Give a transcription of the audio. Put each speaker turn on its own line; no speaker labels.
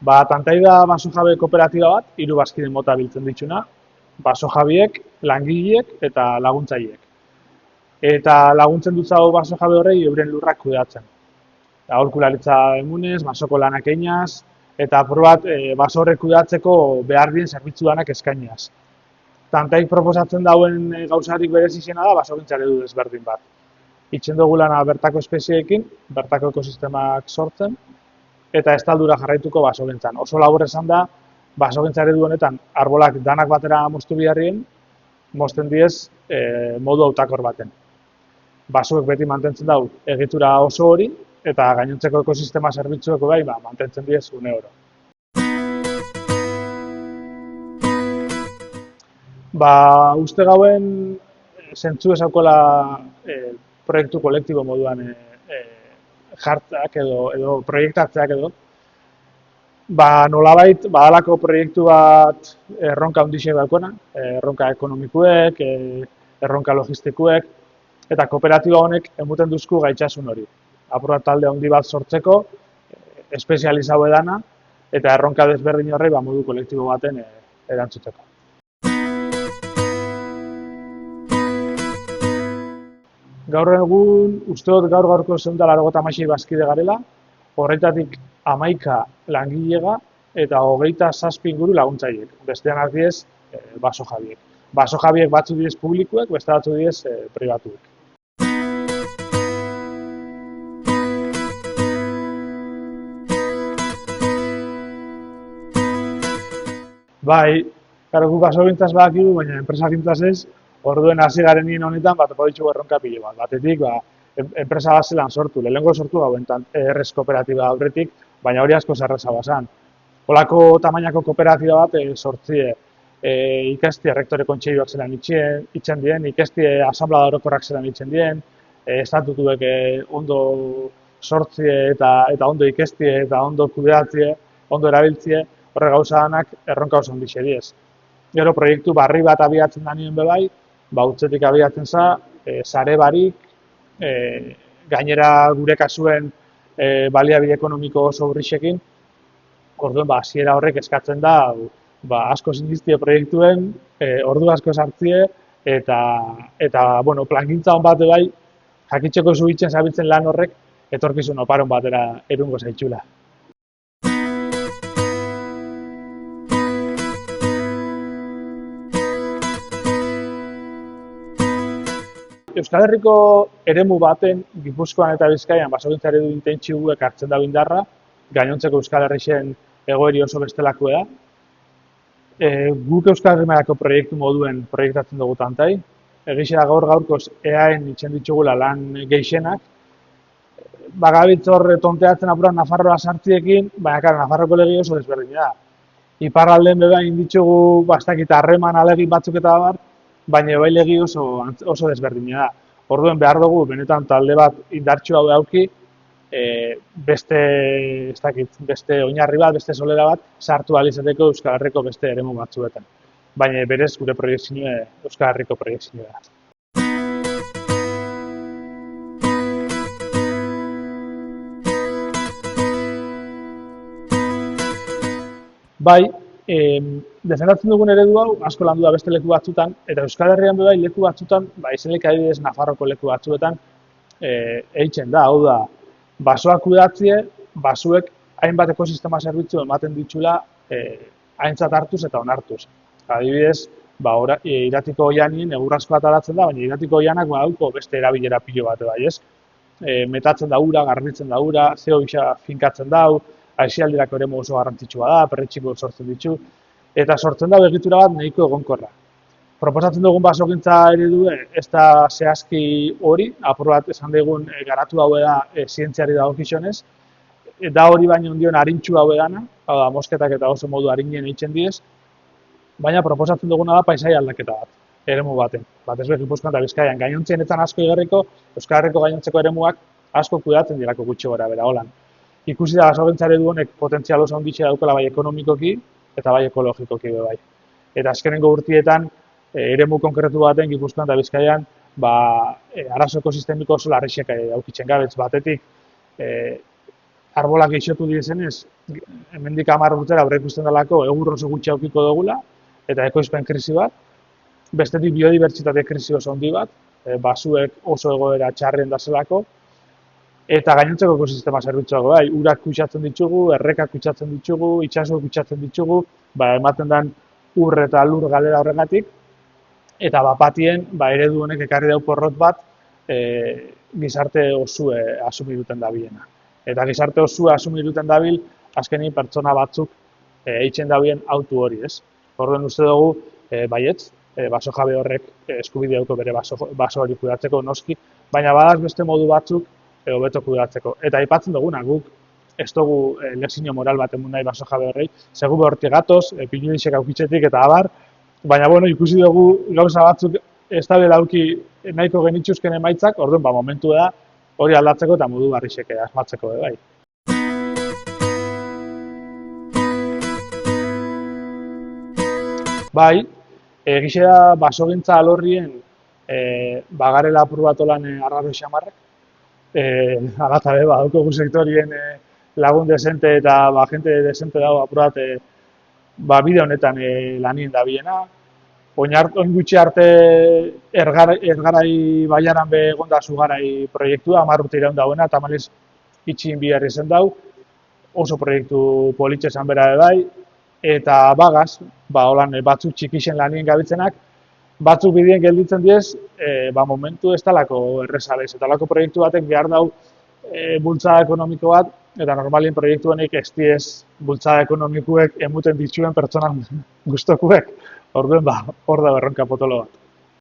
Tantai da baso jabe kooperatiba bat, 3 bazkide mota biltzen dituna, baso jabiek, langileek eta laguntzaileek. Eta laguntzen dutzago baso jabe horrei euren lurrak kudeatzen. Aholkularitza emunez, basoko lanak einaz, eta apur bat baso horrek kudeatzeko behar dien zerbitzu lanak eskainiaz. Tantaik proposatzen dauen gauzarik berezizena da basogintza eredu desberdin bat. Itzen dugu lana bertako espezieekin, bertako ekosistemak sortzen, eta estaldura jarraituko basogintzan. Oso labur esan da, basogintza eredu honetan arbolak danak batera moztu biharrien, mozten diez modu autakor baten. Basoek beti mantentzen dau egitura oso hori, eta gainontzeko ekosistema zerbitzueko bai mantentzen diez une oro. Uste gauen zentzu esaukola proiektu kolektibo moduan jartzeak edo proiektatzeak edo. Nolabait, badalako proiektu bat erronka handixe daukona, erronka ekonomikuek, erronka logistikuek, eta kooperatiba honek emuten duzku gaitzasun hori. Apur bat talde handi bat sortzeko, espezializau edana, eta erronka desberdin horrei modu kolektibo baten erantzuteko. Gaur egun, uste dut gaur-gaurko 186 bazkide garela, horretatik 11 langilega eta 27 inguru laguntzaileek. Bestean diez baso jabiek. Baso jabiek batzu diez publikuek, beste batzu diez pribatuek. Bai, gu basogintzaz badakigu, baina enpresagintzaz ez, orduen hasi garenien honetan bat ditugu erronka pilo bat. Batetik, enpresa bat zelan sortu, lehenengo sortu gauentan errez kooperatiba aurretik, baina hori asko zerreza bazan. Holako tamainako kooperatiba bat sortzie, ikastie rektore kontseiluak zelan itzen dien, ikastie asamblea orokorrak zelan itzen dien, estatutuek ondo sortzie eta ondo ikastie eta ondo kudeatzie, ondo erabiltzie, horre gauza danak erronka oso handixe diez. Gero proiektu barri bat abiatzen da nien bebai, utzetik abiatzen za, sare barik, gainera gure kasuen baliabide ekonomiko oso urrixekin, orduen hasiera horrek eskatzen da, asko siniztie proiektuen, ordu asko sartzie, eta plangintza hon bat bai, jakitzeko zubitzen zabiltzen lan horrek, etorkizun oparon batera erungo zaitxula. Euskal Herriko eremu baten, Gipuzkoan eta Bizkaian basogintza eredu intentsiboek hartzen da indarra, gainontzeko Euskal Herrixen egoeri oso bestelako da. Guk Euskal Herrimarako proiektu moduen proiektatzen dugu tantai. Egixe da gaur-gaurkoz EAen itzen ditugula lan gehienak. Bagabitz hor tonteatzen apuran Nafarroa sartziekin, baina Nafarroko legi oso desberdina da. Iparralden bebain ditugu bastakit harreman alegin batzuk eta bar, baina bai legi oso desberdina da. Orduen behar dugu, benetan talde bat indartsu hau dauki, beste oinarri bat, beste solera bat, sartu alizateko Euskal Herriko beste eremu batzuetan. Baina berez gure proiektzioa Euskal Herriko proiektzioa da. Bai, defendatzen dugun eredu hau asko landu da beste leku batzutan, eta Euskal Herrian bai leku batzutan, izenek adibidez Nafarroko leku batzuetan eitzen da, hau da, basoak kudeatzie, basoek hainbat ekosistema zerbitzu ematen ditxula aintzat hartuz eta onartuz. Adibidez, iratiko oianien egurrasko ataratzen da, baina iratiko oianak badauko beste erabilera pilo bat bai, ez? Metatzen da ura, garbitzen da ura, zeo gisa finkatzen dau, aisialdirako eremu oso garrantzitsua da, perretxiko sortzen ditu, eta sortzen da egitura bat nahiko egonkorra. Proposatzen dugun basogintza eredu ez da zehazki hori, apur bat esan dugun garatu hau da zientziari dagokionez, da hori baino ondion harintxu hau edana, hau da, mosketak eta oso modu harinien eitzen diez, baina proposatzen duguna da paisai aldaketa bat, eremu baten. Batez behar Gipuzkoan eta Bizkaian gainontzien etzan asko igarriko, Euskal Herriko gainontzeko eremuak asko kudeatzen dirako gutxi gora bera holan. Ikusi da basogintza eredu honek potentzial oso handixe daukela bai ekonomikoki eta bai ekologikoki bai. Eta azkenengo urtietan eremu konkretu baten Gipuzkoan eta Bizkaian arazo ekosistemiko oso larrixek aukitzen gabetz batetik arbolak geixotu diezenez, hemendik 10 urtera aurreikusten delako egur oso gutxi aukiko dugula, eta ekoizpen krisi bat, bestetik biodibertsitate krisi oso handi bat, basuek oso egoera txarren dazelako, eta gainontzeko ekosistema zerbitzuak bai, urak kutsatzen ditugu, errekak kutsatzen ditugu, itsasoak kutsatzen ditugu, ematen den ur eta lur galera horregatik, eta bapatien eredu honek ekarri dau porrot bat gizarte osue asumiruten dabiena. Eta gizarte osue asumiruten dabil, azkenin pertsona batzuk eitzen dabien autu hori, ez? Orduan uste dugu, baietz, baso jabe horrek eskubide dauko bere baso hori kudeatzeko noski, baina badaz beste modu batzuk hobeto kudeatzeko. Eta aipatzen duguna, guk ez dugu lexio moral bat emun nahi baso jabe horrei, segu behortik gatoz, pinulisek aukitzetik eta abar, baina bueno, ikusi dugu gauza batzuk ez da belauki nahiko genitxuzken emaitzak, orduan momentu da hori aldatzeko eta modu barrixek asmatzeko bai. Bai, egixe da basogintza alorrien bagarela apur bat olan arraro xamarrak. Ala eta daukogu sektorien lagun desente eta jente desente dago apur bat bide honetan lanien dabiena. Oin gutxi arte ergarai baiaran be egonda zugarai proiektua, 10 urte iraun dauena, eta maliz itxin bihar izen dau, oso proiektu politxe esan bera bai, eta bagaz, holan batzuk txikixen lanien gabitzenak, batzuk bideen gelditzen diez, momentu ez talako errezalez, eta talako proiektu batek behar dau bultzada ekonomiko bat, eta normalien proiektu honek ez diez bultzada ekonomikuek emuten dituen pertsonan gustokuek, orduan hor da berronka potolo bat.